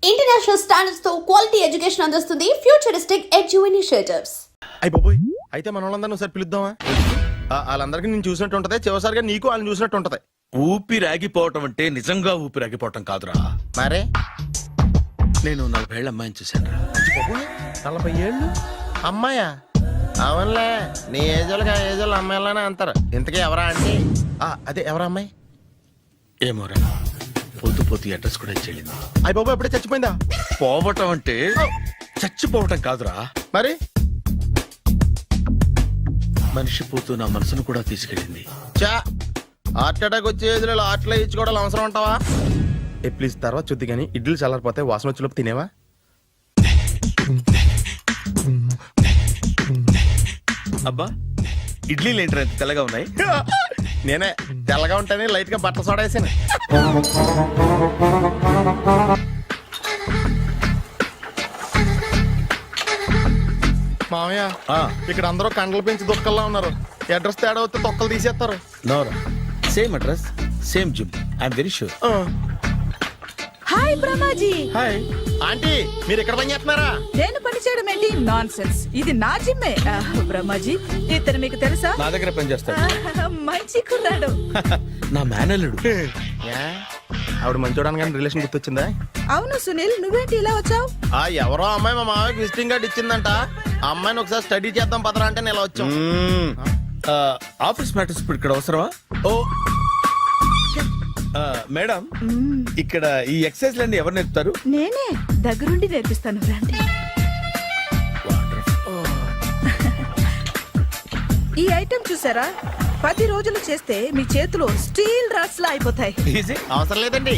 International standards తో quality education అందిస్తుంది futuristic edu initiatives. అయ్య బాబోయ్, అయితే మన వాళ్ళందరినీ ఒకసారి పిలుద్దామా? వాళ్ళందరికీ నేను చూసినట్టు ఉంటది, చివరిసారిగా నీకు వాళ్ళని చూసినట్టు ఉంటది. ఊపిరాగిపోవటం అంటే నిజంగా ఊపిరాగిపోవటం కాదురా. మరే నేను 40 ఏళ్ల అమ్మాయిని చూశాను రా. 40 ఏళ్ళు అమ్మాయా? అవునులే, నీ ఏజోళ్ళకి ఆ ఏజోళ్ళు అమ్మాయిలానే అంటారు. ఇంతకీ ఎవరా అంటే అదే ఎవరా అమ్మాయి? ఏమోరా, పొద్దు పొద్దు అడ్రస్ కూడా ఇచ్చేళ్ళింది. అయ్య బాబు ఎప్పుడే చచ్చిపోయిందా? పోవటం అంటే చచ్చిపోవటం కాదురా, మరి మనిషి పోతూ నా మనసును కూడా తీసుకెళ్ళింది. చా హార్ట్ అటాక్ వచ్చే ఏజ్లో హార్ట్లో ఇచ్చుకోవడం అవసరం ఉంటావా? ప్లీజ్ తర్వాత చూద్ది కానీ ఇడ్లీ చల్లారిపోతే వాసన వచ్చేలోపు తినేవా? అబ్బా, ఇడ్లీలు ఏంట్రా ఇంత తెల్లగా ఉన్నాయి? నేనే తెల్లగా ఉంటానే లైట్ గా బట్టలు సోడేసాను. మామయ్య, ఇక్కడ అందరూ కండలు పెంచి దుక్కల్లా ఉన్నారు. అడ్రస్ తేడా వస్తే తొక్కలు తీసేస్తారు. నోరా, same address same gym, I'm very sure. Hi Brahmaji. Hi aunty, మీరు ఇక్కడ పని చేస్తున్నారా? నేను పని చేయడం ఏంటి? నాన్ సెన్స్, ఇది నా జిమ్మే. బ్రహ్మాజీ, ఇతను మీకు తెలుసా? నా దగ్గర పని చేస్తాడు. మంచి కుర్రాడు. నా మేనల్లుడు. ఆవిడ మంచోడానికి కానీ రిలేషన్ గుర్తొచ్చిందా? అవును సునీల్, నువ్వేంటి ఇలా వచ్చావు? ఎవరో అమ్మాయి మా మామయ్యకి విజిటింగ్ కార్డ్ ఇచ్చిందంట. ఆ అమ్మాయిని ఒకసారి స్టడీ చేద్దాం పదరా అంటే నేను ఇలా వచ్చాం. ఆఫీస్ మ్యాటర్స్ ఇప్పుడు ఇక్కడ అవసరమా? ఓ మేడం, ఇక్కడ ఈ ఎక్సర్సైజ్ లన్నీ ఎవరు నేర్పుతారు? నేనే దగ్గరుండి నేర్పిస్తాను, రండి. ఈ ఐటెం చూసారా? 10 రోజులు చేస్తే మీ చేతులు స్టీల్ రాట్స్ లా అయిపోతాయి. ఈజీ. అవసరం లేదండి,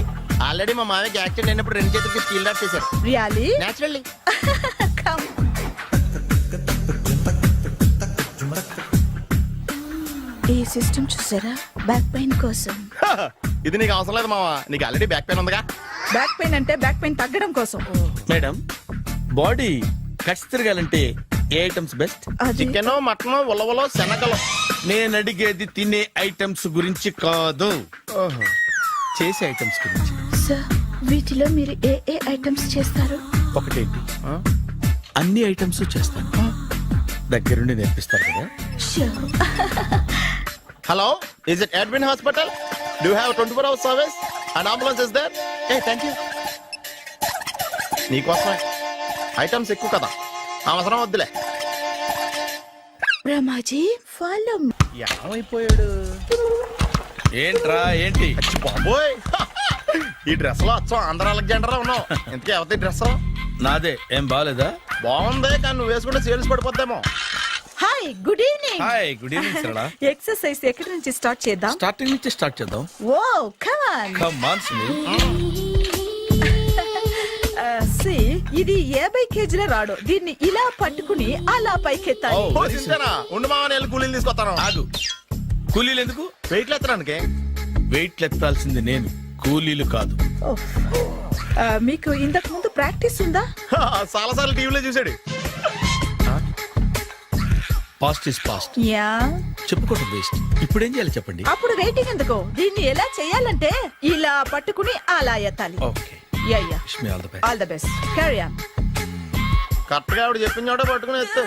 ఆల్రెడీ మా మామయ్యకి యాక్సిడెంట్ అయినప్పుడు 2 చేతులకి స్టీల్ డాట్ చేశారు. రియల్లీ? నేచురల్లీ. కమ్. ఈ సిస్టమ్ చూసారా? బ్యాక్ పెయిన్ కోసం. ఇది నీకు అవసరం లేదు మావా, నీకు ఆల్రెడీ బ్యాక్ పెయిన్ ఉందిగా. బ్యాక్ పెయిన్ అంటే బ్యాక్ పెయిన్ తగ్గడం కోసం. మేడం, బాడీ కట్స్ తిరగాలంటే ఏ ఐటమ్స్ బెస్ట్? చికెన్, మటన్, ఉలవలో, శనగలు. నేను అడిగేది తినే ఐటమ్స్ గురించి కాదు, చేసే ఐటమ్స్ గురించి. సార్, వీటిలో మీరు ఏ ఏ ఐటమ్స్ చేస్తారు? ఒకటేంటి, అన్ని ఐటమ్స్ చేస్తాను. దగ్గరుండి నేర్పిస్తారు కదా. Hello, is it admin hospital? Do you have 24 hours service and ambulance is there? Thank you. నీకోసమే ఐటమ్స్ ఎక్కువ కదా, అవసరం వద్దులే. Brahmaji, follow me. ఏమైపోయాడు? ఏంట్రా ఏంటి? బాబోయ్, ఈ డ్రెస్ లో వచ్చాం ఆంధ్ర అలెగ్జాండర్ ఉన్నావు. ఇంతకీ ఎవరి డ్రెస్? నాదే. ఏం బాగాలేదా? బాగుంది, కానీ నువ్వు వేసుకుంటే సేల్స్ పడిపోద్దేమో. Hi, good evening. Hi, good evening Sarala. Exercise ఎక్కడి నుంచి స్టార్ట్ చేద్దాం? స్టార్టింగ్ నుంచి స్టార్ట్ చేద్దాం. Oh come on. Come on Sunil. సి, ఇది 50 కేజీల రాడు. దీన్ని ఇలా పట్టుకుని అలా పైకెత్తాలి. ఓ, చింతేనా? ఉండు మామ, నేను కూలీలు తీసుకొస్తాను. ఆగు, కూలీలు ఎందుకు? వెయిట్లు ఎత్తడానికి. వెయిట్ ఎత్తాల్సింది నేను, కూలీలు కాదు. మీకు ఇంతకు ముందు ప్రాక్టీస్ ఉందా? చాలా సార్లు టీవీలో చూసాడు. Past is past, yeah. చెప్పుకోవడం వేస్ట్. ఇప్పుడు ఏం చేయాలి చెప్పండి. అప్పుడు వెయిటింగ్ ఎందుకు? దీన్ని ఎలా చేయాలంటే ఇలా పట్టుకుని అలా ఎత్తాలి. Okay, ya ya. Wish me all the best. All the best. Carry on. Correct గా ఆవిడ చెప్పిన చోట పట్టుకుని ఎత్తు.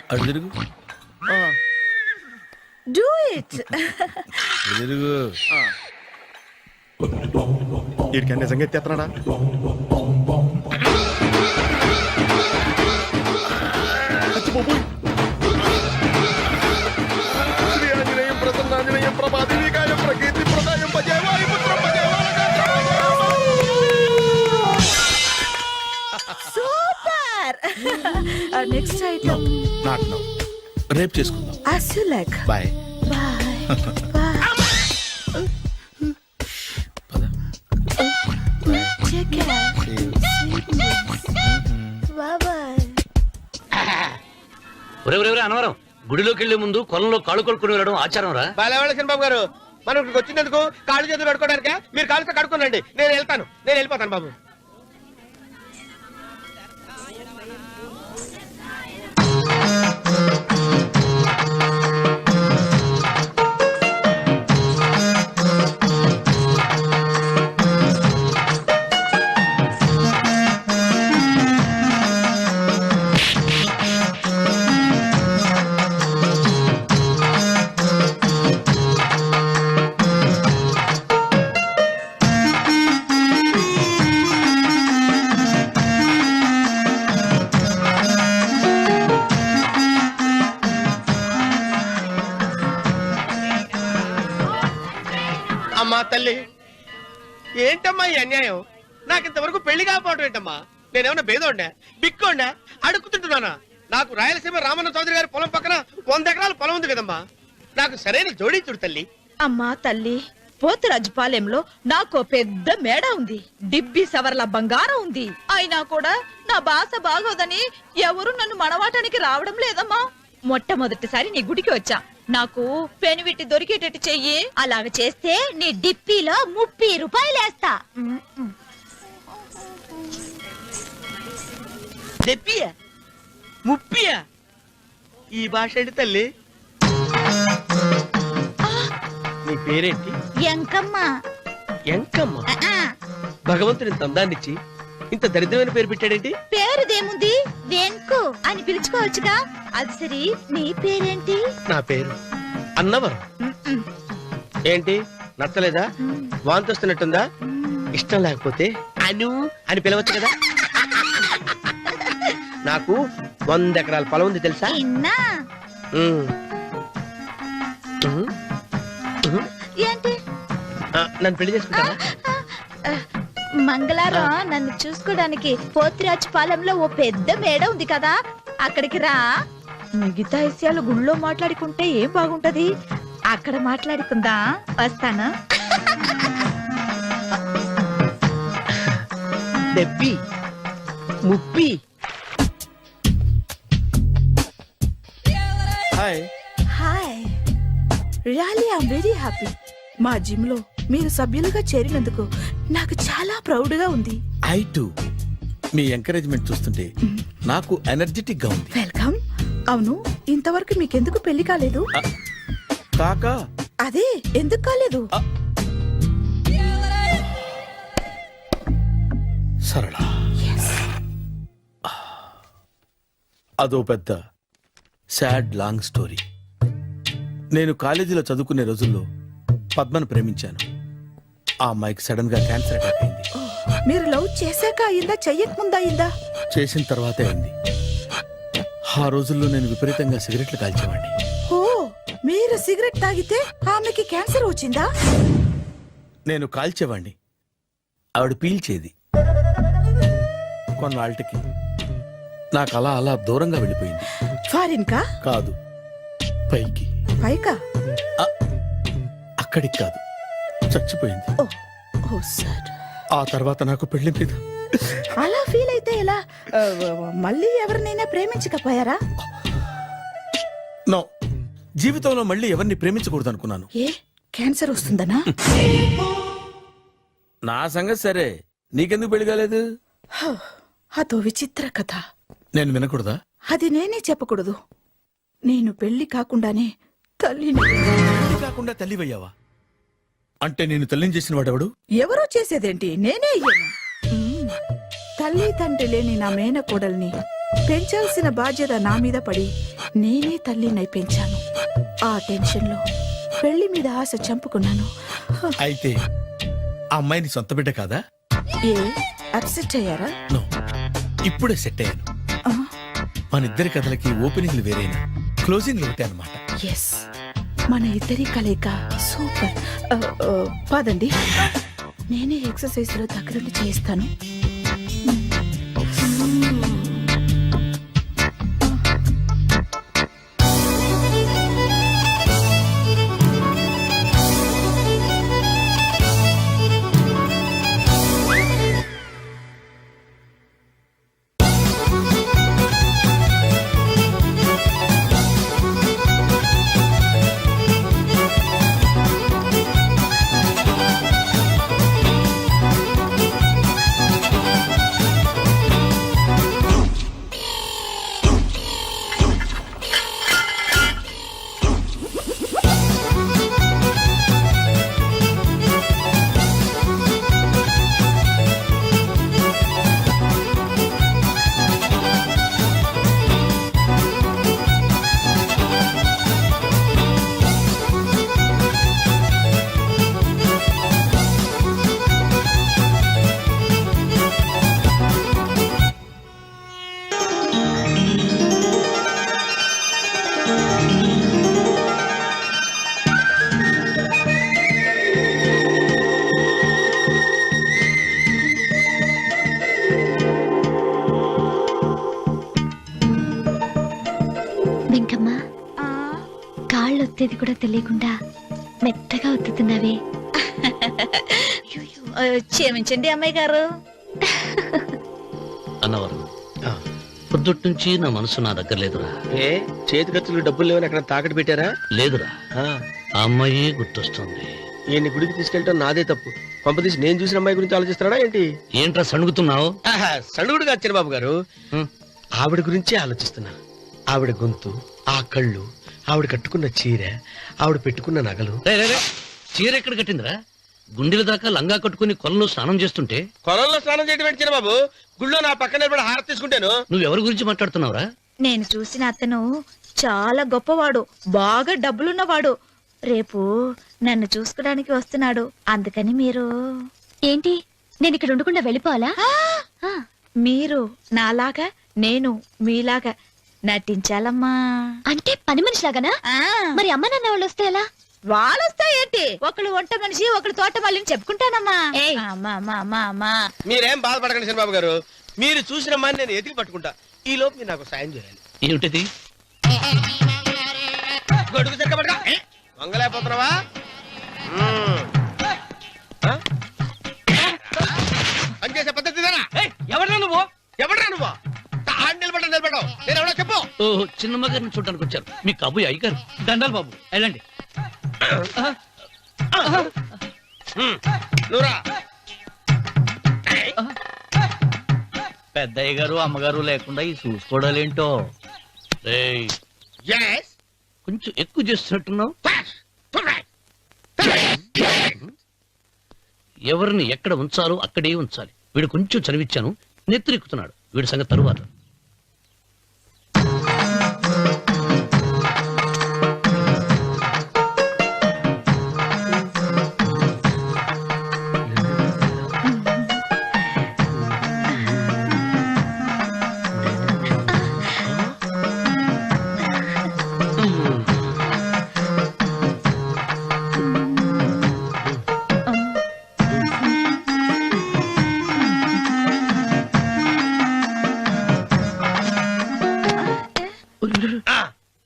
అటు తిరుగు, డూ ఇట్. ఇటు తిరుగు. వీడికి నిజంగా ఎత్తేస్తున్నాడా? శ్రీ ఆంజనేయం ప్రసన్నాంజనేయం ప్రభాదేవికాయం ప్రకీర్తి ప్రదాయం భజేవాయు పుత్రం super. Next item not now, రేపు చేసుకుందాం. as you like. Bye. Bye. Bye. Take care. Bye bye. ఒరే అనవరం, గుడిలోకి వెళ్లే ముందు కొలంలో కాళ్ళు కొడుకుని వెళ్ళడం ఆచారం రా. బాలవాళ్ళ చంద్రబాబు గారు, మనం ఇక్కడికి వచ్చినందుకు కాళ్ళు చేతులు కడుక్కోవడానికా? మీరు కాళ్ళతో కడుక్కోనండి, నేను వెళ్తాను. నేను వెళ్ళిపోతాను బాబు. ఏంటమ్మా ఈ అన్యాయం? నాకు ఇంతవరకు పెళ్లి కాకపోవడం ఏంటమ్మా? నేనేమన్నా బేదోండా బిక్కోండా అడుక్కుతుంటున్నానా? నాకు రాయలసీమ రామన్న చౌదరి గారి పొలం పక్కన 100 ఎకరాల పొలం ఉంది కదమ్మా. నాకు సరైన జోడీ చూడు తల్లి. అమ్మా తల్లి, పోతురాజుపాలెంలో నాకు పెద్ద మేడ ఉంది, డిబ్బి సవర్ల బంగారం ఉంది. అయినా కూడా నా భాష బాగోదని ఎవరు నన్ను మనవాటానికి రావడం లేదమ్మా. మొట్టమొదటిసారి నీ గుడికి వచ్చా. నాకు పెనువిట్టి దొరికేటట్టు చెయ్యి. అలాగ చేస్తే నీ డిప్పిలో 30 రూపాయలేస్తా. దెప్పియా ముప్పియా? ఈ భాష ఏంటి తల్లి? నీ పేరేంటి? ఎంకమ్మ. ఎంకమ్మ? భగవంతుని తందాన్నిచ్చి ఇంత దరిద్రమైన పేరు పెట్టాడేంటి? పేరుదేముంది, వెంకు అని పిలుచుకోవచ్చుగా. అది సరి, నీ పేరేంటి? నా పేరు అన్నవరం. ఏంటి నచ్చలేదా? వాంతి వస్తున్నట్టుందా? ఇష్టం లేకపోతే అను అని పిలవచ్చు కదా. నాకు 100 ఎకరాల పొలం ఉంది తెలుసా? ఇన్నా. ఉమ్. ఉమ్. ఉమ్. ఏంటి? నన్ను పెళ్లి చేసుకుంటావా? మంగళారం నన్ను చూసుకోవడానికి పోతిరాజుపాలెంలో ఓ పెద్ద మేడ ఉంది కదా, అక్కడికి రా. మిగతా విషయాలు గుళ్ళో మాట్లాడుకుంటే ఏం బాగుంటది, అక్కడ మాట్లాడుకుందా. వస్తాను. దెబ్బి ముప్పి. Hi. Hi, really I'm very happy. మా జిమ్ లో మీరు సభ్యులుగా చేరినందుకు నాకు చాలా ప్రౌడ్ గా ఉంది. I to. మీ ఎంకరేజ్మెంట్ చూస్తుంటే నాకు ఎనర్జెటిక్ గా ఉంది. వెల్కమ్. అవును, ఇంతవరకు మీకెందుకు పెళ్లి కాలేదు? కాకా అదే ఎందుకు కాలేదు? సరళ, అదో పెద్ద సాడ్ లాంగ్ స్టోరీ. నేను కాలేజీలో చదువుకునే రోజుల్లో పద్మను ప్రేమించాను. ఆ అమ్మాయికి సడన్ గా క్యాన్సర్ అటాక్ అయింది. మీరు లవ్ చేశాక అయిందా, చెయ్యక ముందా అయిందా? చేసిన తర్వాతే అయింది. ఆ రోజుల్లో నేను విపరీతంగా సిగరెట్లు కాల్చేవాడిని. ఓ, మీరు సిగరెట్ తాగితే ఆమెకి క్యాన్సర్ వచ్చిందా? నేను కాల్చేవాణ్ణి, ఆవిడ పీల్చేది. కొన్నాళ్ళకి నాకు అలా అలా దూరంగా వెళ్ళిపోయింది. ఫారిన్ కా? కాదు, పైకి. పైకా? అక్కడికి కాదు, చచ్చిపోయింది. ఓ, ఓ సార్. ఆ తర్వాత నాకు పెళ్లి మీద అలా ఫీల్ అయితే ఎలా? మళ్ళీ ఎవరినైనా ప్రేమించకపోయారా? నో, జీవితంలో మళ్ళీ ఎవరిని ప్రేమించకూడదు అనుకున్నాను. ఏ, క్యాన్సర్ వస్తుందనా? నా సంగతి సరే, నీకెందుకు పెళ్లి కాలేదు? అదో విచిత్ర కథ. నేను వినకూడదా? అది నేనే చెప్పకూడదు. నేను పెళ్లి కాకుండానే తల్లిని. పెళ్లి కాకుండా తల్లివయ్యావా? అంటే నేను తల్లిని చేసిన వాడెవడు? ఎవరో చేసేదేంటి, నేనే అయ్యాను. తల్లి తండ్రి లేని నా మేనకోడల్ని పెంచాల్సిన బాధ్యత నా మీద పడి నేనే తల్లినై పెంచాను. ఆ టెన్షన్ లో పెళ్లి మీద ఆశ చంపుకున్నాను. అయితే ఆ అమ్మాయిని సొంత బిడ్డ కాదా? ఏ, అప్సెట్ అయ్యారా? నో, ఇప్పుడే సెట్ అయ్యాను. ఆ, మన ఇద్దరి కథలకి ఓపెనింగ్లు వేరేనా, క్లోజింగ్లు ఒకటే అన్నమాట. ఎస్, మన ఇద్దరి కలయిక సూపర్. పదండి, నేనే ఎక్సర్సైజ్ లో దగ్గరుండి చేయిస్తాను. ఒత్తేది కూడా తెలియకుండా మెత్తగా ఒత్తుతున్నావే. క్షమించండి అమ్మాయి గారు. అన్నవరం పొద్దుట్ నుంచి నా మనసు నా దగ్గర లేదురా. ఏ చేతి ఖర్చులు డబ్బులు లేవని ఎక్కడ తాకట్టు పెట్టారా? లేదురా, ఆ అమ్మాయి గుర్తొస్తుంది. ఈయన్ని గుడికి తీసుకెళ్ళటం నాదే తప్పు. పంపదీసి నేను చూసిన అమ్మాయి గురించి ఆలోచిస్తున్నాడా ఏంటి? ఏంట్రా సణుగుతున్నావు? సడుగుడుగా చిరబాబు గారు, ఆవిడ గురించే ఆలోచిస్తున్నా. ఆవిడ గొంతు, ఆ కళ్ళు, ఆవిడ కట్టుకున్న చీర, ఆవిడ పెట్టుకున్న నగలు. చీర ఎక్కడ కట్టిందిరా? గుండెల దాకా లంగా కట్టుకుని కొలంలో స్నానం చేస్తుంటే. కొలంలో స్నానం చేయడం ఏంటి చిరబాబు? గుళ్ళో నా పక్కన నిలబడి హారతి తీసుకుంటాను. నువ్వెవరి గురించి మాట్లాడుతున్నావురా? నేను చూసిన అతను చాలా గొప్పవాడు, బాగా డబ్బులున్నవాడు. రేపు నన్ను చూసుకోడానికి వస్తున్నాడు. అందుకని మీరు ఏంటి, నేను ఇక్కడ ఉండకుండా వెళ్ళిపోవాలా? మీరు నాలాగా, నేను మీలాగా నటించాలమ్మా. అంటే పని మనిషిలాగానా? మరి అమ్మ నాన్న వాళ్ళు వస్తే ఎలా? వాళ్ళొస్తా ఏంటి, ఒకళ్ళు వంట మనిషి, ఒకళ్ళు తోట మళ్ళీ చెప్పుకుంటానమ్మా. అమ్మా మీరేం బాధపడకండి చిరబాబు గారు. మీరు చూసిన అమ్మాయిని నేను ఎతికి పట్టుకుంటా. ఈ లోపు మీరు నాకు సాయం చేయాలి. ఏమిటిది? గొడుగు సరిగ్గా పట్టుకో. వంగలేకపోతున్నావా? పనిచేసే పద్ధతి ఎవరా నువ్వు? ఎవడరా నువ్వు? నిలబడ్డావు. నేను ఎవడో చెప్పు. ఓహో, చిన్నమ్మ గారిని చూడడానికి వచ్చారు. మీ కబుయ్య అయ్యగారు. దండాలు బాబు, వెళ్ళండి. నువ్వురా. పెద్దయ్య గారు అమ్మగారు లేకుండా ఈ చూసుకోవడాలేంటో. Yes. కొంచెం ఎక్కువ చేస్తున్నట్టున్నావు. ఎవరిని ఎక్కడ ఉంచాలో అక్కడే ఉంచాలి. వీడు కొంచెం చదివిచ్చాను, నెత్తిరెక్కుతున్నాడు. వీడి సంగతి తరువాత.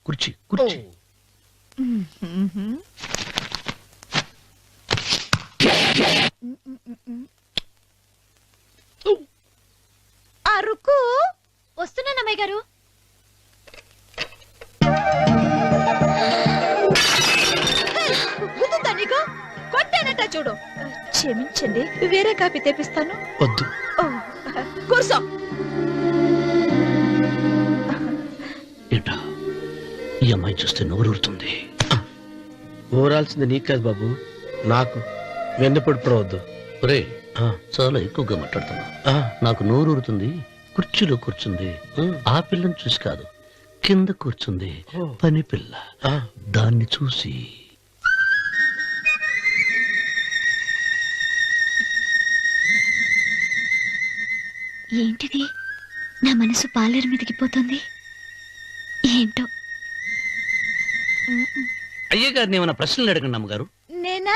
కుర్చీ కుర్చీ. అరుకు వస్తున్నాను అమ్మాయి గారు. నీకు కొట్టానట చూడు. క్షమించండి, వేరే కాపీ తెప్పిస్తాను. వద్దు. కూర్చో. ఏంటా ఈ అమ్మాయి చూస్తే నోరూరుతుంది. ఊరాల్సింది నీకు కాదు బాబు, నాకు. వెన్నపడి పడవద్దు. ఒరే, చాలా ఎక్కువగా మాట్లాడుతున్నా. నాకు నోరూరుతుంది. కుర్చీలో కూర్చుంది. ఆ పిల్లని చూసి కాదు, కింద కూర్చుంది పని పిల్ల. దాన్ని చూసి. ఏంటిది, నా మనసు పాలేరు మీదకి పోతుంది. ఏంటో. అయ్య గారిని ఏమైనా ప్రశ్నలు అడగండి అమ్మగారు. నేనా?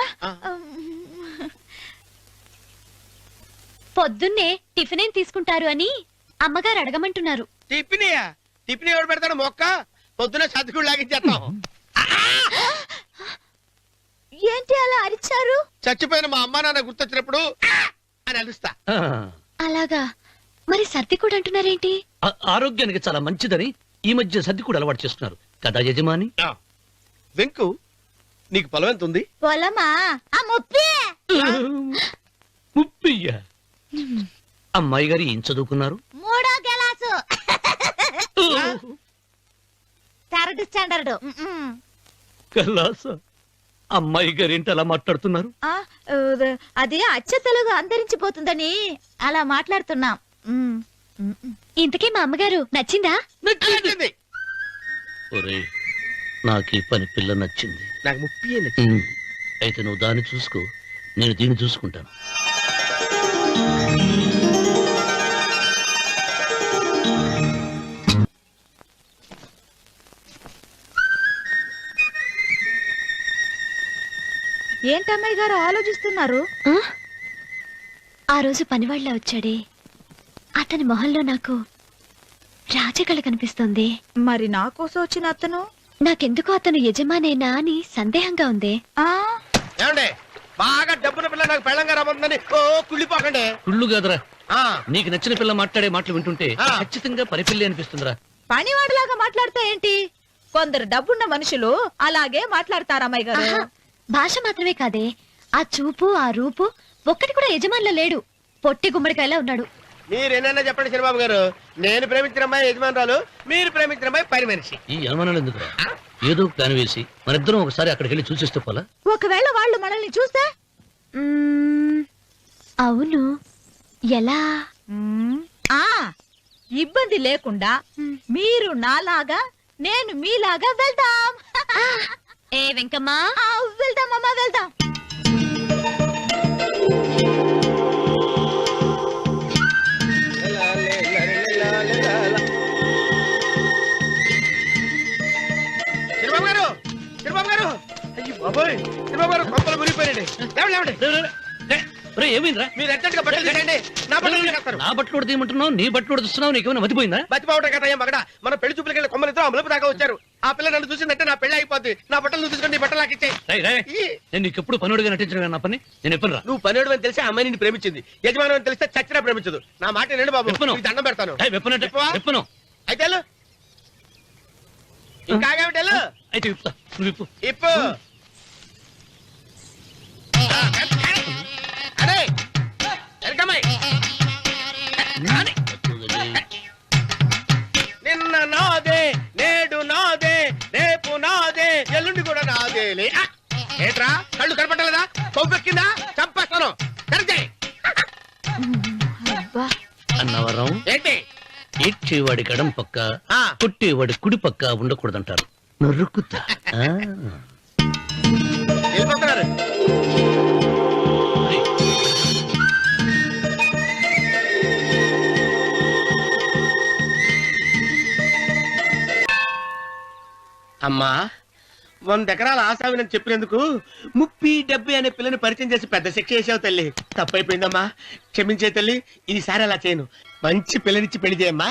పొద్దున్నే టిఫిన్ ఏం తీసుకుంటారు అని అమ్మగారు అడగమంటున్నారు. టిఫినియా? టిఫిన్ ఎవడు పెడతాడు? మొక్క పొద్దునే సర్దుకుడు లాగించేస్తాం. ఏంటి అలా అరిచారు? చచ్చిపోయిన మా అమ్మ నాన్న గుర్తొచ్చినప్పుడు అని అలుస్తా. అలాగా? మరి సర్ది కూడా అంటున్నారేంటి? ఆరోగ్యానికి చాలా మంచిదని ఈ మధ్య సర్ది కూడా అలవాటు చేస్తున్నారు కదా యజమాని. వెంకు, నీకు పొలం ఎంత ఉంది? పొలమా? ఆ ముప్పి. ముప్పయ్య. అమ్మాయి గారు ఏం చదువుకున్నారు? 3వ క్లాసు, 3rd స్టాండర్డ్. కలాస. అమ్మాయి గారు ఏంటి అలా మాట్లాడుతున్నారు? అది అచ్చ తెలుగు అంతరించిపోతుందని అలా మాట్లాడుతున్నాం. ఇంతకీ మా అమ్మగారు నచ్చిందా? నచ్చింది. ఒరే, నాకు ఈ పని పిల్ల నచ్చింది. నాకు 30 నచ్చింది. అయితే నువ్వు దాన్ని చూసుకో, నేను దీన్ని చూసుకుంటాను. ఏంటమ్మాయి గారు ఆలోచిస్తున్నారు? ఆ రోజు పనివాళ్ళ వచ్చాడే, అతని మొహంలో నాకు రాజకళ కనిపిస్తుంది. మరి నా కోసం వచ్చిన అతను? నాకెందుకో అతను యజమానేనా అని సందేహంగా ఉందే. ఏమండి బాగా డబ్బున పిల్ల నాకు పెళ్ళంగా రాబోతుందని ఓ కుళ్ళిపోకండి. కుళ్ళు కాదురా, ఆ, నీకు నచ్చిన పిల్ల మాట్లాడే మాటలు వింటుంటే ఆ. ఖచ్చితంగా పనిపిల్లి అనిపిస్తుందిరా. పనివాడిలాగా మాట్లాడితే ఏంటి? కొందరు డబ్బున్న మనుషులు అలాగే మాట్లాడతారమ్మాయి గారు. ఆహా, భాష మాత్రమే కాదే, ఆ చూపు ఆ రూపు ఒక్కటి కూడా యజమానిలో లేడు. పొట్టి గుమ్మడికాయలా ఉన్నాడు. మీరేనన్నా చెప్పండి చంద్రబాబు గారు, నేను ప్రేమించిన అమ్మాయి యజమానురాలు, మీరు ప్రేమించిన అమ్మాయి పని మనిషి. ఈ అనుమానాలు ఎందుకురా? ఏదో ప్లాన్ వేసి మనిద్దరం ఒకసారి అక్కడికి వెళ్ళి చూసేస్తే పోలా? ఒకవేళ వాళ్ళు మనల్ని చూస్తే మ్మ్, అవును, ఎలా? ఆ ఇబ్బంది లేకుండా మీరు నాలాగా నేను మీలాగా వెళ్దాం. ఏ వెంకమ్మా, వెళ్దాం అమ్మా, వెళ్దాం. చంద్రబాబు గారు, చంద్రబాబు గారు, అయ్యి బాబోయ్, చంద్రబాబు గారు కొంపలు మునిగిపోయారండి. లేవండి, లేవండి. ఏమైందిరా? మీరు అర్జెంట్ గా బట్టలు తీసేయండి. నా బట్టలు తీసేస్తారు. నా బట్టలు ఉడతీయమంటున్నావు, నీ బట్టలు ఉడుతున్నావు, నీకేమైనా మతిపోయిందా? బతిపావటం కదా ఏం మగడ, మన పెళ్లి చూపులకి వెళ్ళి కొమ్మలితో అమలుపు దాకా వచ్చారు. ఆ పిల్ల నన్ను చూసిందంటే నా పెళ్లి అయిపోద్ది. నా బట్టలు నువ్వు తీసుకొని నీ బట్టలు నాకు ఇచ్చేయి. రేయ్, రేయ్, నేను నీకు ఎప్పుడు పనుడిగా నటించడం నా పని. నేను ఎప్పుడు రా? నువ్వు పనివాడు అని తెలిసి ఆ అమ్మాయి నిన్ను ప్రేమించింది, యజమాని అని తెలిస్తే చచ్చినా ప్రేమించదు. నా మాట వినండి బాబు, విప్పను. నీకు దండం పెడతాను. వెప్పనంటే విప్పవా? వెప్పను. అయితే వెళ్ళు. ఇంకా ఆగేమిటి వెళ్ళు. అయితే విప్పుతా, నువ్వు విప్పు. ఇప్పు. అరే వెనకమ్మాయి. నిన్న నాదే, నేడు నాదే, రేపు నాదే, ఎల్లుండి కూడా నాదేలే. ఏట్రా కళ్ళు కనపట్టలేదా? కొవ్వెక్కిందా? చంపేస్తాను. కరెక్టే. అన్నవరం, ఏంటి? ఏడ్చేవాడి గడం పక్క, ఆ. కొట్టేవాడి కుడి పక్క ఉండకూడదంటారు. నరుకుతా. ఆ. వెళ్ళిపోతున్నారు. అమ్మా, 100 ఎకరాల ఆశావినని చెప్పినందుకు 30-70 అనే పిల్లని పరిచయం చేసి పెద్ద శిక్ష చేసావు తల్లి. తప్పైపోయిందమ్మా, క్షమించే తల్లి. ఈసారి అలా చేయను. మంచి పిల్లనిచ్చి పెళ్లి చేయమ్మా.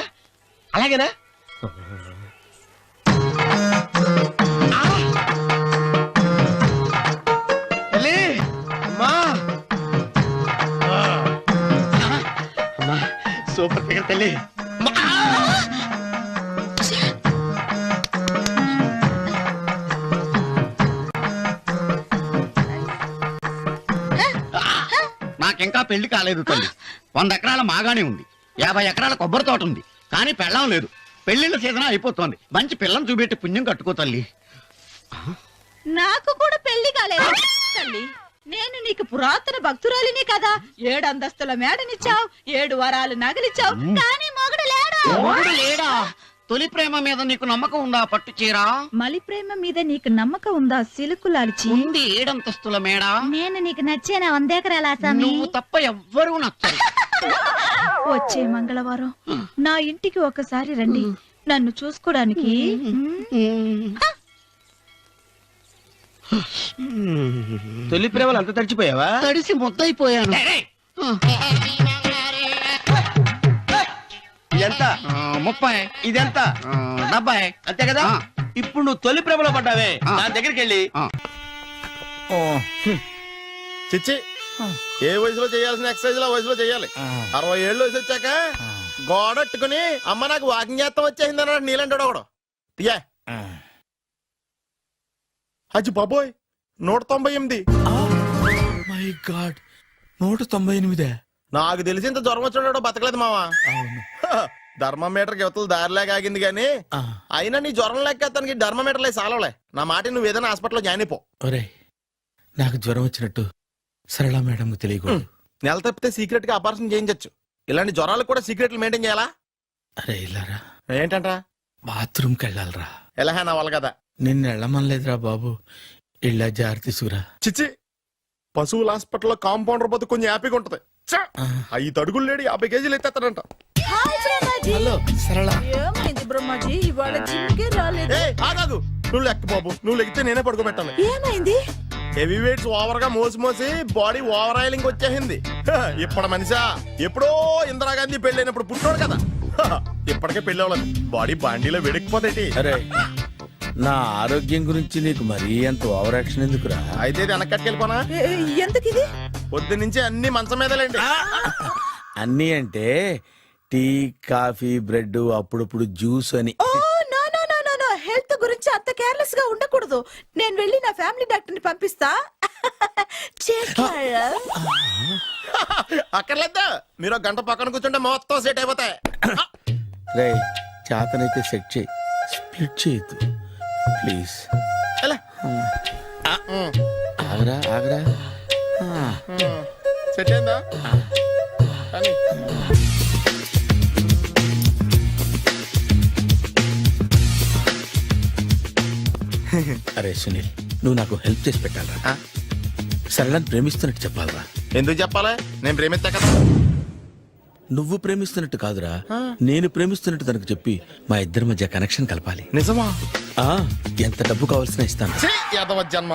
అలాగేనా? ఆ! తల్లి, అమ్మా. అమ్మా, సూపర్ ఫిగర్ తల్లి. అమ్మా! నాకింకా పెళ్లి కాలేదు తల్లి. 100 ఎకరాల మాగానే ఉంది, 50 ఎకరాల కొబ్బరి తోట ఉంది, కానీ పెళ్ళం లేదు. పెళ్లిళ్ళ సీజన్ అయిపోతుంది. మంచి పిల్లని చూపెట్టి పుణ్యం కట్టుకో తల్లి. నాకు కూడా పెళ్లి కాలేదు తల్లి. నేను నీకు పురాతన భక్తురాలిని కదా. 7 అంతస్తుల మేడనిచ్చావు, 7 వరాలు నగలిచ్చావు, కానీ మొగుడు లేడు. మొగుడు లేడా? తొలి ప్రేమ మీద నీకు నమ్మకం ఉందా? పట్టు చీర మలి ప్రేమ మీద నీకు నమ్మకం ఉందా? సిలుకులాల్చి ఉంది, 7 అంతస్తుల మేడ. నేను నీకు నచ్చేనా? 100 ఎకరాల నువ్వు తప్ప ఎవ్వరూ నచ్చరు. వచ్చే మంగళవారం నా ఇంటికి ఒకసారి రండి, నన్ను చూసుకోడానికి. తొలి ప్రేమలు అంత తడిచిపోయావా? తడిసి ముద్దయిపోయాను. ఎంత? 30. ఇదెంత? 70. అంతే కదా. ఆ. ఇప్పుడు నువ్వు తొలి ప్రేమలో పడ్డావే, ఆ. నా దగ్గరికి వెళ్ళి చిచ్చి, ఏ వయసులో చేయాల్సిన ఎక్సర్సైజ్ ఆ వయసులో చేయాలి. 60 ఏళ్ళు వయసు వచ్చాక గోడట్టుకుని అమ్మ నాకు వాకింగ్ చేస్తాం వచ్చేసింది అన్నాడు నీలంటాడు ఒకడు. యా అజ్జి బాబోయ్, 198. My God, 198. నాకు తెలిసి ఇంత జ్వరం వచ్చాడు బతకలేదు మావా. అవును. ధర్మమీటర్ యువతలు దారిలాగా ఆగింది గానీ ఆ. అయినా నీ జ్వరం లెక్క అతనికి ధర్మమీటర్లే సాలవలే. నా మాట నువ్వు ఏదైనా హాస్పిటల్లో జాయిన్ అయిపో. ఒరేయ్, నాకు జ్వరం వచ్చినట్టు సరళ మేడం తెలియకూడదు. నెల తప్పితే సీక్రెట్ గా ఆపరేషన్ చేయించచ్చు. ఇలాంటి జ్వరాలకు కూడా సీక్రెట్లు మెయింటైన్ చేయాలా? అరే ఇల్లారా, ఏంటంట? బాత్రూమ్కి వెళ్ళాలరా. ఎలా నా వాళ్ళ కదా. నిన్ను వెళ్ళమనలేదురా బాబు, ఇళ్ళ జారి తీసుకురా. చిచ్చి, పశువుల హాస్పిటల్లో కాంపౌండర్ బతు కొంచెం హ్యాపీగా ఉంటది. 5 అడుగులు లేడి 50 కేజీలు ఎత్తేస్తాడంట. హలో సరళ. ఏమైంది బ్రహ్మాజీ, ఇవాళ జిమ్కే రాలేదు? ఏ ఆగాదు, నువ్వు లెక్క బాబు. నువ్వు లెక్కితే నేనే పడుకోబెట్టాలి. ఏమైంది? హెవీ వెయిట్స్ ఓవర్ గా మోసి మోసి బాడీ ఓవర్ ఆయిలింగ్ వచ్చేసింది. ఇప్పుడు మనిషా ఎప్పుడో ఇందిరాగాంధీ పెళ్ళైనప్పుడు పుట్టాడు కదా. ఇప్పటికే పెళ్ళి అవ్వలేదు, బాడీ బాండీలో వెడికిపోతాయి. అరే నా ఆరోగ్యం గురించి నీకు మరీ అంత ఓవర్ యాక్షన్ ఎందుకురా? అయితే ఇది వెనకట్టుకెళ్ళిపోనా? ఎందుకు ఇది? పొద్దు నుంచి అన్ని మంచం మీదలేండి. అన్నీ అంటే టీ, కాఫీ, బ్రెడ్, అప్పుడప్పుడు జ్యూస్ అని. Oh no no no no no, health గురించి అంత కేర్లెస్ గా ఉండకూడదు. నేను వెళ్ళి నా ఫ్యామిలీ డాక్టర్ ని పంపిస్తా. చేస్తారా? అక్కర్లేద్దా, మీరు ఒక గంట పక్కన కూర్చుంటే మొత్తం సెట్ అయిపోతాయి. రే చేతనైతే సెట్ చేయి, స్ప్లిట్ చేయొద్దు ప్లీజ్. ఎలా? ఆగరా ఆగరా. సెట్ అయిందా? కానీ అరే సునీల్, నువ్వు నాకు హెల్ప్ చేసి పెట్టాలరా. సరళని ప్రేమిస్తున్నట్టు చెప్పాలరా. ఎందుకు చెప్పాలి? నేను ప్రేమిస్తా కదా. నువ్వు ప్రేమిస్తున్నట్టు కాదురా, నేను ప్రేమిస్తున్నట్టు తనకు చెప్పి మా ఇద్దరి మధ్య కనెక్షన్ కలపాలి. నిజమా? ఆ ఎంత డబ్బు కావాల్సిన ఇస్తాను. ఛీ, యాదవ జన్మ.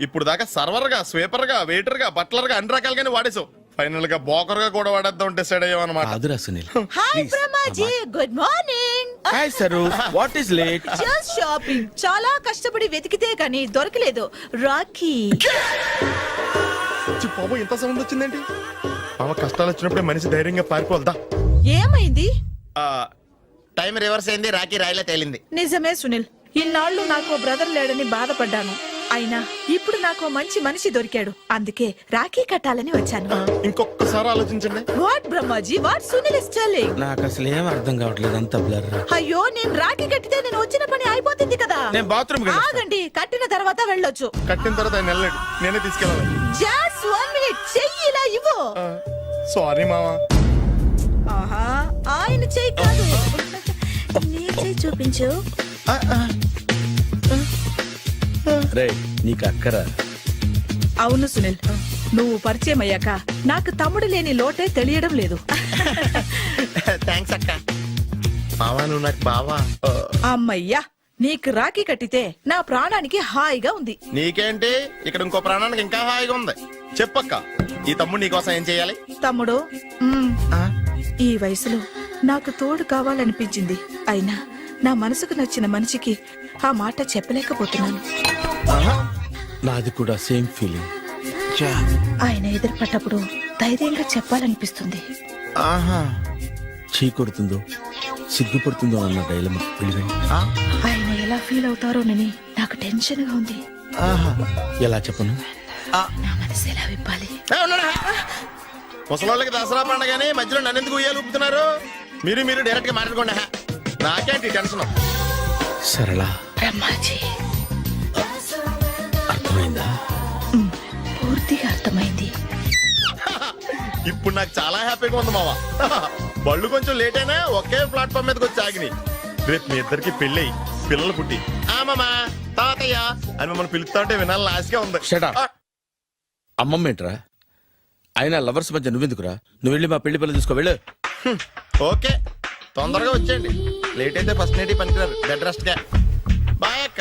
ఇప్పుడు దాకా సర్వర్ గా, స్వీపర్ గా, వెయిటర్ గా, బట్లర్ గా అన్ని రకాలుగానే వాడేసావు. ఫైనల్ గా బోకర్ గా కూడా వాడేద్దాం డిసైడ్ అయ్యామన్నమాట. కాదురా Sunil. Hi Brahmaji, good morning. Hi sir, what is late? Just shopping. చాలా కష్టపడి వెతికితే కానీ దొరకలేదు. రాఖీ. బాబు ఇంత సౌండ్ వచ్చిందేంటి? మామ కష్టాలు వచ్చినప్పుడే మనిషి ధైర్యంగా పారిపోవద్దా? ఏమైంది? టైం రివర్స్ అయింది, రాఖీ రాయిలా తేలింది. నిజమే సునీల్, ఇన్నాళ్ళు నాకు బ్రదర్ లేడని బాధపడ్డాను. అయినా ఇప్పుడు నాకు మంచి మనిషి దొరికాడు. అందుకే రాఖీ కట్టాలని వచ్చాను. ఇంకొకసారి ఆలోచించండి. What Brahmaji, what Sunil is telling? నాకు అసలు ఏం అర్థం కావట్లేదు, అంత బ్లర్. అయ్యో, నేను రాఖీ కట్టితే నేను వచ్చిన పని అయిపోతుంది కదా. నేను బాత్రూమ్ ఆగండి, కట్టిన తర్వాత వెళ్ళొచ్చు. కట్టిన తర్వాత ఆయన వెళ్ళాడు, నేనే తీసుకెళ్ళాలి. జస్ట్ 1 minute, చెయ్యి ఇలా ఇవ్వు. సారీ మామా. ఆహా, ఆయన చెయ్యి కాదు, నీ చెయ్యి చూపించు. రే నీకు అక్కరా? అవును సునీల్, నువ్వు పరిచయం అయ్యాక నాకు తమ్ముడు లేని లోటే తెలియడం లేదు. థ్యాంక్స్ అక్క. మావా నువ్వు నాకు బావా. అమ్మయ్యా, నీకు రాఖీ కట్టితే నా ప్రాణానికి హాయిగా ఉంది. నీకేంటి, ఇక్కడ ఇంకో ప్రాణానికి ఇంకా హాయిగా ఉంది. చెప్పక్క, ఈ తమ్ముడు నీకోసం ఏం చేయాలి? తమ్ముడు, ఈ వయసులో నాకు తోడు కావాలనిపించింది. అయినా నా మనసుకు నచ్చిన మనిషికి ఆ మాట చెప్పలేకపోతున్నాను. నాది కూడా సేమ్ ఫీలింగ్. ఆయన ఎదురుపడ్డప్పుడు ధైర్యంగా చెప్పాలనిపిస్తుంది. చీ కొడుతుందో సిగ్గుపడుతుందో అన్న డైలమా. ఆయన ఎలా ఫీల్ అవుతారోనని నాకు టెన్షన్ గా ఉంది. ఎలా చెప్పను? నా మనసు ఎలా విప్పాలి? ముసలోళ్ళకి దసరా పండగని మధ్యలో నన్ను ఎందుకు ఉయ్యాలు ఊపుతున్నారు? మీరు డైరెక్ట్ గా మాట్లాడుకోండి. నాకేంటి టెన్షన్? సరళ, బ్రహ్మాజీ, అర్థమైందా? పూర్తిగా అర్థమైంది. ఇప్పుడు నాకు చాలా హ్యాపీగా ఉంది మావా. బళ్ళు కొంచెం లేట్ అయినా ఒకే ప్లాట్ఫామ్ మీదకి వచ్చి ఆగినాయి. రేపు మీ ఇద్దరికి పెళ్ళి పిల్లలు పుట్టి మామా తాతయ్య అని మమ్మల్ని పిలుస్తా ఉంటే వినాలని ఆశగా ఉంది. Shut up. అమ్మమ్మ ఏంట్రా? అయినా లవర్స్ మధ్య నువ్వెందుకురా? నువ్వు వెళ్ళి మా పెళ్లి పిల్లలు తీసుకో వెళ్ళు. ఓకే, తొందరగా వచ్చేయండి. లేట్ అయితే ఫస్ట్ నైట్ పనికిరారు. బెడ్ రెస్ట్ గా. బాయ్ అక్క.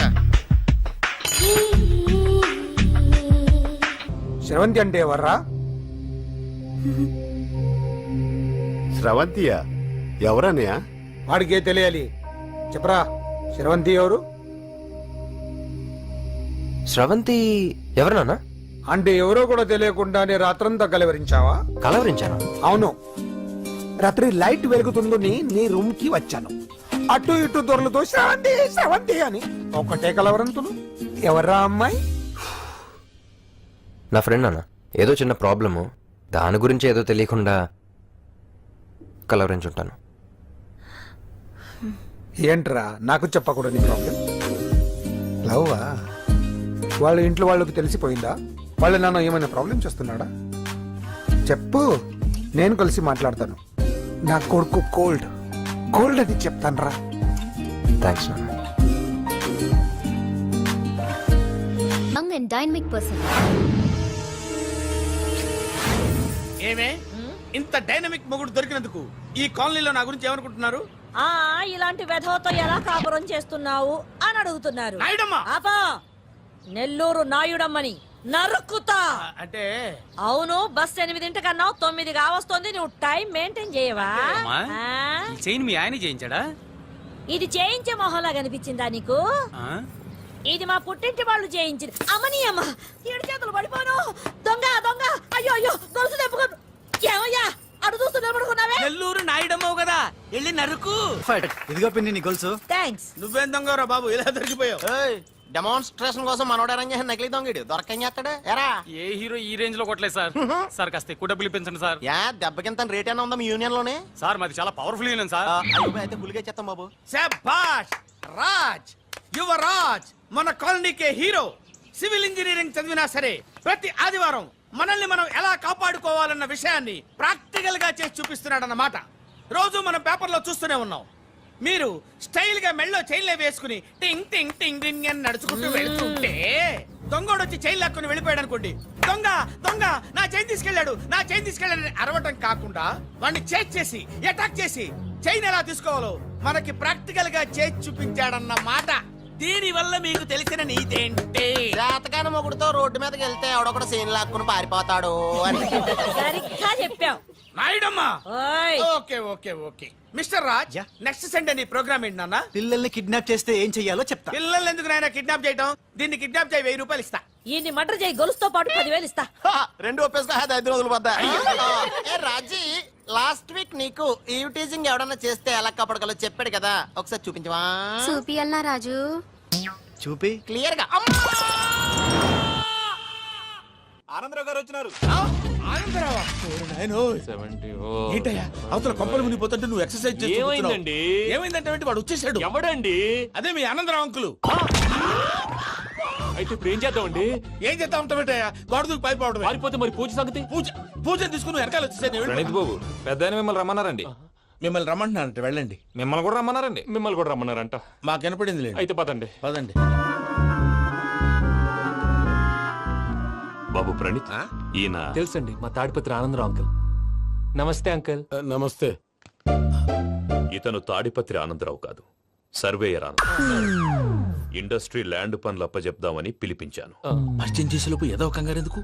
శ్రవంతి అంటే ఎవర్రా? స్రవంతియా? ఎవరన్నయ్యా? వాడికే తెలియాలి, చెప్పరా. శ్రవంతి ఎవరు? స్రవంతి ఎవరు నాన్న? అంటే ఎవరో కూడా తెలియకుండానే రాత్రంతా కలవరించావా? కలవరించాను. అవును, రాత్రి లైట్ వెలుగుతుందని నీ రూమ్ కి వచ్చాను. అటు ఇటు దొరలతో శ్రవంతి శ్రవంతి అని ఒకటే కలవరంతులు. ఎవర్రా అమ్మాయి? నా ఫ్రెండ్ నాన్న, ఏదో చిన్న ప్రాబ్లము, దాని గురించి ఏదో తెలియకుండా కలవరించుంటాను. ఏంట్రా నాకు చెప్పకూడదు ప్రాబ్లం? లవ్వా? వాళ్ళ ఇంట్లో వాళ్ళకి తెలిసిపోయిందా? వాళ్ళ నాన్న ఏమైనా ప్రాబ్లం చేస్తున్నాడా? చెప్పు, నేను కలిసి మాట్లాడతాను. నా కొడుకు కోల్డ్ కోల్డ్ అని చెప్తాను రా. థ్యాంక్స్ నాన్న. Young and dynamic person. ఏమే ఇంత డైనమిక్ మొగుడు దొరికినందుకు ఈ కాలనీలో నా గురించి ఏమనుకుంటున్నారు? ఇలాంటి వెధవతో ఎలా కాపురం చేస్తున్నావు అని అడుగుతున్నారు. నాయుడమ్మా! ఆపా! నెల్లూరు నాయుడమ్మని నరుక్కుతా. అంటే అవును, బస్ 8 కన్నా 9 కావస్తోంది. నువ్వు టైం మెయింటైన్ చేయవా? చైన్ మీ ఆయన చేయించాడా? ఇది చేయించే మొహంలా కనిపించిందా నీకు? ఇది మా పుట్టింటి వాళ్ళు చేయించింది. అమ్మని అమ్మ, ఏడు చేతులు పడిపోను. దొంగ దొంగ, అయ్యో అయ్యో, గొలుసు తెప్పుకో. ఏమయ్యా అడు చూస్తూ నిలబడుకున్నావే? నెల్లూరు నాయుడమ్మవు కదా, వెళ్ళి నరుకు. ఇదిగో పిన్ని నీ గొలుసు. థ్యాంక్స్. నువ్వేం దొంగరా బాబు, ఇలా దొరికిపోయావు. డెమాన్స్ట్రేషన్ కోసం మనోడు అరేంజ్ చేసిన నకిలీ దొంగడు దొరకని చేస్తాడు ఎరా. ఏ హీరో ఈ రేంజ్ లో కొట్టలేదు సార్. సార్ కాస్త ఎక్కువ డబ్బులు ఇప్పించండి సార్. యా దెబ్బకింత రేట్ అయినా ఉందా మీ యూనియన్ లోనే? సార్ మాది చాలా పవర్ఫుల్ యూనియన్ సార్. అయితే గులిగా చేస్తాం బాబు. శభాష్ రాజ్, యువరాజ్, మన కాలనీకే హీరో. సివిల్ ఇంజనీరింగ్ చదివినా సరే ప్రతి ఆదివారం మనల్ని మనం ఎలా కాపాడుకోవాలన్న విషయాన్ని ప్రాక్టికల్ గా చేసి చూపిస్తున్నాడన్నమాట. రోజు మనం పేపర్లో చూస్తూనే ఉన్నాం. మీరు స్టైల్ గా మెళ్ళో చైన్లే వేసుకుని టింగ్ టింగ్ టింగ్ టింగ్ అని నడుచుకుంటూ వెళ్తుంటే దొంగోడు వచ్చి చైన్ లాక్కుని వెళ్ళిపోయాడు అనుకోండి. దొంగ దొంగ నా చైన్ తీసుకెళ్ళాడు, నా చైన్ తీసుకెళ్ళాడని అరవటం కాకుండా వాడిని చేజ్ చేసి అటాక్ చేసి చైన్ ఎలా తీసుకోవాలో మనకి ప్రాక్టికల్ గా చేసి చూపించాడన్న మాట. దీని వల్ల మీకు తెలిసిన నీతేంటి? జాతకాన మొగుడుతో రోడ్డు మీదకి వెళ్తే ఎవడొకడు సీన్ లాక్కుని పారిపోతాడు అని. సరిగ్గా చెప్పావు. నాయుడమ్మా. ఓయ్. Okay okay okay mister Raj, next Sunday నీ ప్రోగ్రామ్ ఏంటి నాన్న? పిల్లల్ని కిడ్నాప్ చేస్తే ఏం చెయ్యాలో చెప్తా. పిల్లల్ని ఎందుకు నాయన కిడ్నాప్ చేయటం? దీన్ని కిడ్నాప్ చేయి, 1000 రూపాయలు ఇస్తా. ఈయన్ని మటర్ చేయి, గొలుసుతో పాటు 10,000 ఇస్తా. రెండు ఒప్పేసుకో, 5 రోజులు పడ్డా. ఏ రాజీ, లాస్ట్ వీక్ నీకు ఈ టీజింగ్ ఎవడన్నా చేస్తే ఎలా కాపాడగలో చెప్పాడు కదా, ఒకసారి చూపించవా? చూపియల్నా రాజు? చూపి. క్లియర్ గా. ఆనందరావు గారు వచ్చినారు. ఆనందరావా? ఏంటయ్యా అవతల కొంపలు మునిగిపోతుంటే నువ్వు ఎక్సర్సైజ్ చేస్తూ ఏమైందండి? ఏమైందంటే వాడు వచ్చేసాడు. ఎవడండి? అదే మీ ఆనందరావు అంకులు. అయితే ఇప్పుడు ఏం చేద్దామండి? ఏం చేస్తా ఉంటావేటయ్యా, గోడ దూకి పైపోవడమే. పారిపోతే మరి పూజ సంగతి? పూజ తీసుకుని నువ్వు వెనకాల వచ్చేసాను. ప్రణీత్ బాబు, పెద్ద మిమ్మల్ని రమ్మన్నారండి. మిమ్మల్ని రమ్మంటున్నారంట, వెళ్ళండి. మిమ్మల్ని కూడా రమ్మన్నారండి. మిమ్మల్ని కూడా రమ్మన్నారంట. మాకు వినపడింది లేండి. అయితే పదండి. పదండి. బాబు ప్రణీత్, ఈయన తెలుసండి, మా తాడిపత్రి ఆనందరావు అంకుల్. నమస్తే అంకుల్. నమస్తే. ఇతను తాడిపత్రి ఆనందరావు కాదు, సర్వేయర్ ఆనందరావు. ఇండస్ట్రీ ల్యాండ్ పనులు అప్పచెప్దామని పిలిపించాను. పరిచయం చేసేలోపు ఏదో కంగారు ఎందుకు?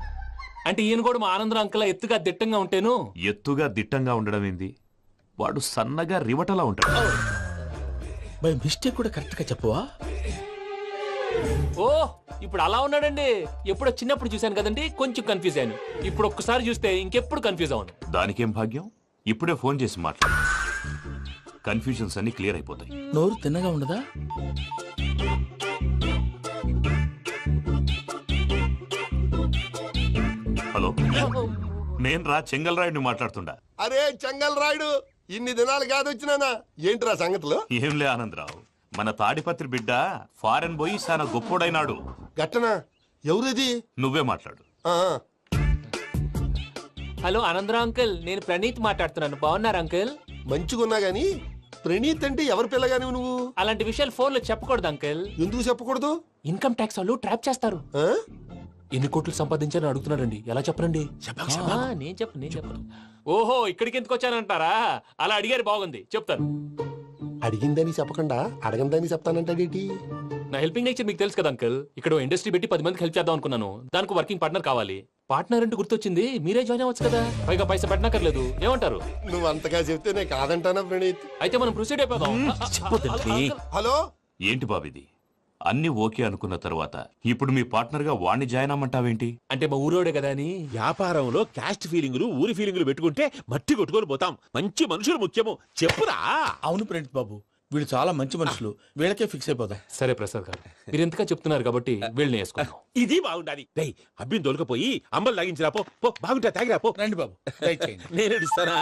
అంటే ఈయన కూడా మా ఆనందరావు అంకుల్ ఎత్తుగా దిట్టంగా ఉంటేను. ఎత్తుగా దిట్టంగా ఉండడం ఏంది, వాడు సన్నగా రివటలా ఉంటాడు. బై మిస్టేక్ కూడా కరెక్ట్ గా చెప్పవా? ఓ ఇప్పుడు అలా ఉన్నాడండి. ఎప్పుడో చిన్నప్పుడు చూశాను కదండి, కొంచెం కన్ఫ్యూజ్ అయ్యాను. ఇప్పుడు ఒక్కసారి చూస్తే ఇంకెప్పుడు కన్ఫ్యూజ్ అవ్వను. దానికేం భాగ్యం, ఇప్పుడే ఫోన్ చేసి మాట్లాడు. కన్ఫ్యూజన్స్ అన్ని క్లియర్ అయిపోతాయి. నోరు తిన్నగా ఉండదా? హలో, నేను రా చెంగల్ రాయుడిని మాట్లాడుతుండా. అరే చెంగల్ రాయుడు, ఇన్ని దినాలు కాదు వచ్చినానా, ఏంటిరా సంగతులు? ఏంలే ఆనందరావు, మన తాడిపత్రి బిడ్డ ఫారెన్ పోయి చాలా గొప్పోడైనాడు. గట్టనా? ఎవరిది? నువ్వే మాట్లాడు. హలో ఆనందరావు అంకుల్, నేను ప్రణీత్ మాట్లాడుతున్నాను. బాగున్నారు అంకుల్? మంచిగున్నా గాని ప్రణీత్ అంటే ఎవరి పిల్లగాని నువ్వు? అలాంటి విషయాలు ఫోన్ లో చెప్పకూడదు అంకుల్. ఎందుకు చెప్పకూడదు? ఇన్కమ్ ట్యాక్స్ వాళ్ళు ట్రాప్ చేస్తారు. ఆ? ఎన్ని కోట్లు సంపాదించాలని అడుగుతున్నాడండి. ఎలా చెప్పరండి? నేను చెప్పను. ఓహో, ఇక్కడికి ఎందుకు వచ్చానంటారా? అలా అడిగారు, బాగుంది, చెప్తాను. అడిగిందని చెప్పకుండా అడగందని చెప్తానంటాడేటి? నా హెల్పింగ్ నేచర్ మీకు తెలుసు కదా అంకుల్. ఇక్కడ ఇండస్ట్రీ పెట్టి 10 మందికి హెల్ప్ చేద్దాం అనుకున్నాను. దానికి వర్కింగ్ పార్ట్నర్ కావాలి. పార్ట్నర్ అంటే గుర్తొచ్చింది, మీరే జాయిన్ అవ్వచ్చు కదా, పైగా పైసా పెట్టనక్కర్లేదు. ఏమంటారు? నువ్వు అంతగా చెప్తే నేను కాదంటానా ప్రణీత్? అయితే మనం ప్రొసీడ్ అయిపోదాం. హలో, ఏంటి బాబిది, అన్ని ఓకే అనుకున్న తర్వాత ఇప్పుడు మీ పార్ట్నర్ గా వాణ్ణి జాయిన్ అమ్మంటావేంటి? అంటే మా ఊరోడే కదా అని. వ్యాపారంలో క్యాస్ట్ ఫీలింగులు, ఊరి ఫీలింగులు పెట్టుకుంటే మట్టి కొట్టుకొని పోతాం. మంచి మనుషులు ముఖ్యము, చెప్పురా. అవును ప్రణీత్ బాబు, వీళ్ళు చాలా మంచి మనుషులు, వీళ్ళకే ఫిక్స్ అయిపోదాం. సరే ప్రసాద్ గారు, మీరు ఎంతగా చెప్తున్నారు కాబట్టి వీళ్ళని వేసుకుందాం. ఇది బాగుండాలి. డై అబ్బిని దొలకపోయి అంబలు లాగించిరా పో. బాగుంటా తాగిరా పో. రండి బాబు, దయచేయండి. నేను ఇస్తానా?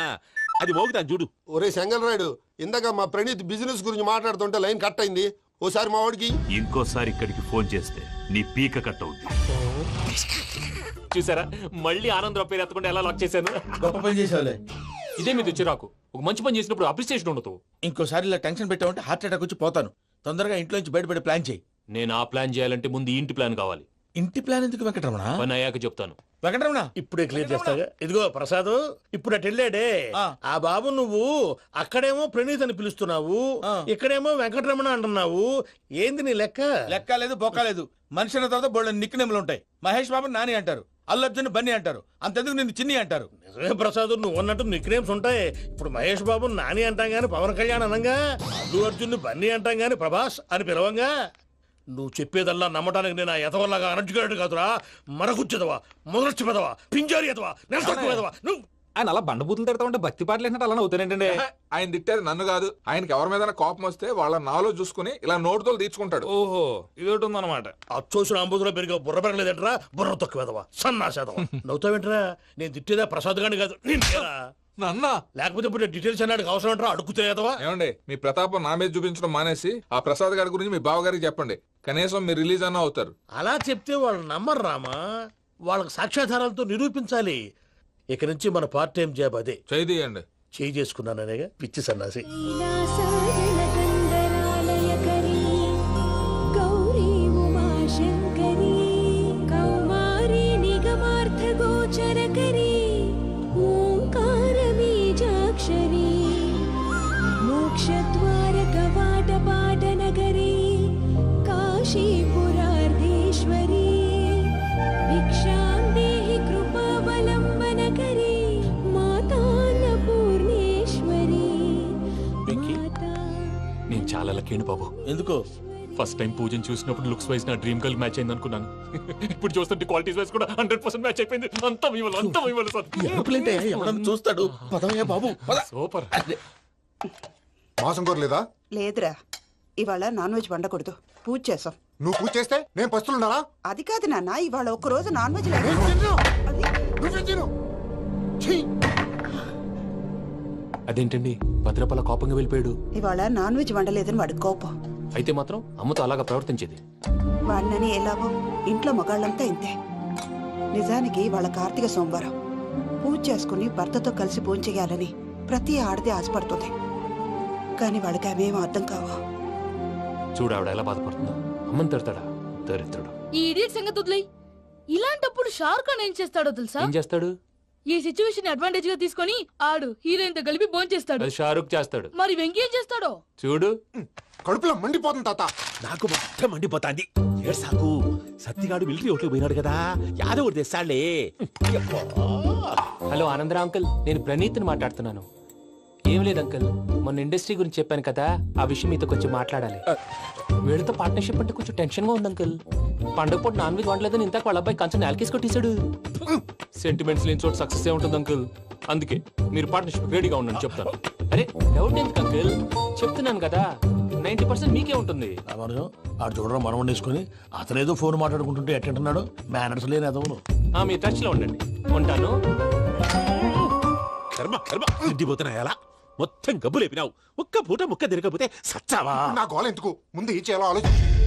అది మోగుతాను చూడు. ఒరే చెంగల్ రాయుడు, ఇందాక మా ప్రణీత్ బిజినెస్ గురించి మాట్లాడుతుంటే లైన్ కట్ అయింది. ఓసారి మా వాడికి ఇంకోసారి ఇక్కడికి ఫోన్ చేస్తే నీ పీక కట్ అవుద్ది. చూసారా, మళ్ళీ ఆనందరావు పేరు ఎత్తకుండా ఎలా లాక్ చేశాను. గొప్ప పని చేసేవాళ్ళే. ఇదే మీద చిరాకు. ఒక మంచి పని చేసినప్పుడు అప్రిసియేషన్ ఉండదు. ఇంకోసారి ఇలా టెన్షన్ పెట్టామంటే హార్ట్ అటాక్ వచ్చి పోతాను. తొందరగా ఇంట్లో నుంచి బయటపడే ప్లాన్ చేయి. నేను ఆ ప్లాన్ చేయాలంటే ముందు ఈ ఇంటి ప్లాన్ కావాలి. ఇంటి ప్లాన్ ఎందుకు వెంకటరమణ? పని అయ్యాక చెప్తాను. వెంకటరమణ ఇప్పుడే క్లియర్ చేస్తాగా. ఇదిగో ప్రసాద్, ఇప్పుడు అటు వెళ్ళాడే ఆ బాబు, నువ్వు అక్కడేమో ప్రణీత్ అని పిలుస్తున్నావు, ఇక్కడేమో వెంకటరమణ అంటున్నావు. ఏంది నీ లెక్క? లెక్క లేదు, బొక్క లేదు. మనిషి అన్న తర్వాత బోళ్ళ నిక్నెములు ఉంటాయి. మహేష్ బాబు నాని అంటారు, అల్లు అర్జున్ బన్నీ అంటారు, అంతెందుకు నిన్ను చిన్ని అంటారు. నిజమే ప్రసాద్, నువ్వు అన్నట్టు నిక్నేమ్స్ ఉంటాయి. ఇప్పుడు మహేష్ బాబు నాని అంటాం గాని పవన్ కళ్యాణ్ అనంగా, అల్లు అర్జున్ బన్నీ అంటాం గాని ప్రభాస్ అని పిలవంగా. నువ్వు చెప్పేదల్లా నమ్మటానికి నేను ఎదవల్లాగా అనర్జుకేటెడ్ కాదురా. మరగుచ్చదవా, మొదలచ్చి పెదవా, పింజారి ఎదవా, నెల తక్కువ ఎదవా నువ్వు. ఆయన అలా బండబూతులు తిడతా ఉంటే భక్తి పాటలు ఏంటంటే అలా అవుతానంటే. ఆయన తిట్టేది నన్ను కాదు, ఆయనకి ఎవరి మీద కోపం వస్తే వాళ్ళ నాలో చూసుకుని ఇలా నోటుతో తీర్చుకుంటాడు. ఓహో ఇదొకటి ఉందన్నమాట. అచ్చోసిన అంబుధులో పెరిగే బుర్ర పెరగలేదంటరా, బుర్ర తక్కువ ఎదవా, సన్నాసేదవా. నవ్వుతావేంట్రా? నేను తిట్టేదా ప్రసాద్ గాని కాదు నిన్నేరా. నన్న లేకపోతే ఇప్పుడు డీటెయిల్స్ అన్నాడు అవసరం అంటారా? అడుగుతాయేదవా. ఏమండి, మీ ప్రతాపం నా మీద చూపించడం మానేసి ఆ ప్రసాద్ గారి గురించి మీ బావగారికి చెప్పండి. కనీసం మీరు రిలీజ్ అన్న అవుతారు. అలా చెప్తే వాళ్ళు నమ్మరు రామా. వాళ్ళకి సాక్ష్యాధారాలతో నిరూపించాలి. ఇక నుంచి మన పార్ట్ టైం జాబ్ అదే. చేయండి. చేయి చేసుకున్నాననేగా పిచ్చి సన్నాసి. నేను చాలా లక్కీని బాబు. ఎందుకు? ఫస్ట్ టైం పూజను చూసినప్పుడు లుక్స్ వైజ్ నా డ్రీమ్ గర్ల్ మ్యాచ్ అయింది అనుకున్నాను. ఇప్పుడు చూస్తుంటే క్వాలిటీస్ వైజ్ కూడా 100% మ్యాచ్ అయిపోయింది. అంతా మీ వల్ల సార్. ఎవడన్నా చూస్తాడు. పదవయ్యా బాబు. సూపర్. మాసం కోరలేదా? లేదురా, ఇవాళ నాన్ వెజ్ వండకూడదు. పూజ చేసాం. నువ్వు పూజ చేస్తే నేను పస్తులున్నానా? అది కాదు నాన్న, ఇవాళ ఒక్కరోజు నాన్ వెజ్ అదేంటండి భద్రపల కోపంగా వెళ్ళిపోయాడు? ఇవాళ నాన్ వెజ్ వండలేదని వాడి కోపం. అయితే మాత్రం అమ్మతో అలాగా ప్రవర్తించేది. వాడినని ఎలాగో ఇంట్లో మగాళ్ళంతా ఇంతే. నిజానికి వాళ్ళ కార్తీక సోమవారం పూజ చేసుకుని భర్తతో కలిసి భోంచేయాలని ప్రతి ఆడది ఆశపడుతుంది. కానీ వాడికి అవేం అర్థం కావా. చూడు ఆవిడ ఎలా బాధపడుతుందో. అమ్మని తిడతాడా దరిద్రుడు. ఈ ఇడియట్ సంగతి వదిలేయ్. ఇలాంటప్పుడు షారుఖ్ ఖాన్ ఏం చేస్తాడో తెలుసా? ఏం చేస్తాడు? ఈ సిచ్యువేషన్ అడ్వాంటేజ్ గా తీసుకొని ఆడు హీరోయిన్ తో కలిపి భోంచేస్తాడు. అది షారుఖ్ చేస్తాడు. మరి వెంకీ ఏం చేస్తాడో చూడు. కడుపులో మండిపోతుంది తాత. నాకు మొత్తం మండిపోతాంది. ఏడు సాకు సత్తిగాడు మిలిటరీ ఓట్లు పోయినాడు కదా, యాదవ్ తెస్తాడులే. హలో ఆనందరా అంకుల్, నేను ప్రణీత్ని మాట్లాడుతున్నాను. ఏం లేదు అంకుల్, మొన్న ఇండస్ట్రీ గురించి చెప్పాను కదా, ఆ విషయం మీతో కొంచెం మాట్లాడాలి. వీళ్ళతో పార్ట్నర్షిప్ అంటే కొంచెం టెన్షన్ గా ఉంది అంకుల్. పండుగ పూట నాన్ వెజ్ వండలేదని ఇంతకు వాళ్ళ అబ్బాయి కంచెం నేలకేసి కొట్టేశాడు. సెంటిమెంట్స్ లేని చోట సక్సెస్ ఏ ఉంటుంది అంకుల్. అందుకే మీరు పార్ట్నర్షిప్ రెడీగా ఉండండి చెప్తాను. అరే డౌట్ ఎందుకు అంకుల్, చెప్తున్నాను కదా 90% మీకే ఉంటుంది. ఆడు చూడడం మనం వండేసుకుని అతనేదో ఫోన్ మాట్లాడుకుంటుంటే ఎట్టంటున్నాడు. మేనర్స్ లేని అదవును. మీ టచ్ లో ఉండండి. ఉంటాను. కర్మ కర్మ తిండిపోతున్నాయలా మొత్తం గబ్బు లేపినావు. ఒక్క పూట ముక్క తిరగకపోతే సచ్చావా? నా గోల ఎందుకు, ముందు ఈ చేయాలో ఆలోచించు.